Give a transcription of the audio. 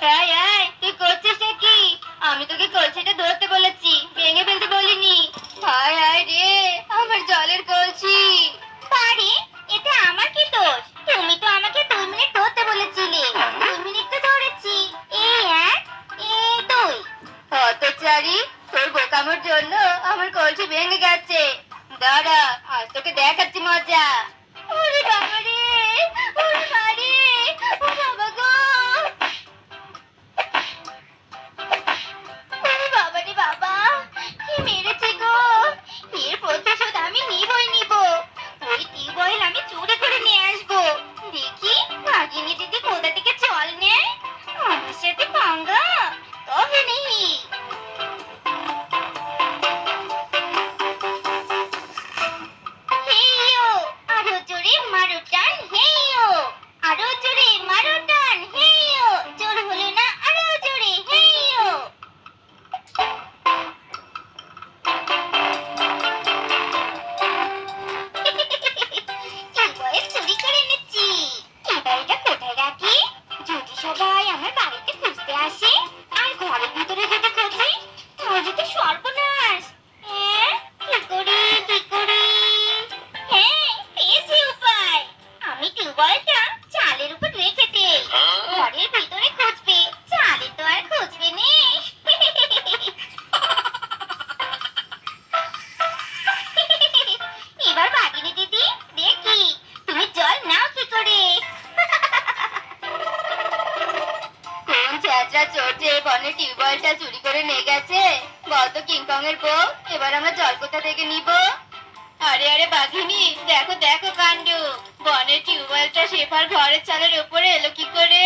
এই এই তুই করছিসটা কি? আমি তোকে কলসিটা ধরতে বলেছি, ভেঙে ফেলতে বলিনি। হায় হায় রে, আমার জলের কলসি। বাড়ি, এটা আমার কি দোষ? তুমি তো আমাকে 2 মিনিট ধরতে বলেছিলে। 2 মিনিট তো ধরেছি। এই এক, এই দুই। হতচারী, তোর বোকামোর জন্য আমার কলসি ভেঙে গেছে। দাঁড়া, আজ তোকে দেখাচ্ছি মজা। ওরে বাবা রে, ওরে বাড়ি, ও বাবা গো। ওরে বাবা রে বাবা, কি মেরেছে গো। এর প্রতিশোধ আমি নিবই নিব। ওই টিউবওয়েল আমি চুরি করে নিয়ে আসবো। দেখি ভাগিনী দিদি কোথা থেকে জল নেয়। আমার সাথে পাঙ্গা তবে নেই। হেইয়ো, আরো জোরে মারো টান, হেইয়ো। আরো জোরে মারো টান, হেইয়ো। জোর হলো না, আরো জোরে, হেইয়ো। টিউবওয়েল চুরি করে এনেছি। এবার এটা কোথায় রাখি? যদি সবাই আমার বাড়িতে খুঁজতে আসে আর ঘরের ভিতরে যদি খোঁজে, তাহলে তো সর্বনাশ। হ্যাঁ, কি করি কি করি? হ্যাঁ, পেয়েছি উপায়। আমি টিউবওয়েলটা চালের উপর রেখে দেই। ঘরের ভিতরে খুঁজবে, চালে তো আর খুঁজবে নে। এবার ভাগিনী দিদি, দেখি তুমি জল নাও কি করে। কোন ছেঁচড়া চোর যে বনের টিউবওয়েলটা চুরি করে নিয়ে গেছে? বলতো কিংকং এর বউ, এবার আমরা জল কোথা থেকে নিব? আরে আরে বাঘিনী, দেখো দেখো কাণ্ড। বনের টিউবওয়েলটা শেফার ঘরের চালের উপরে এলো কি করে?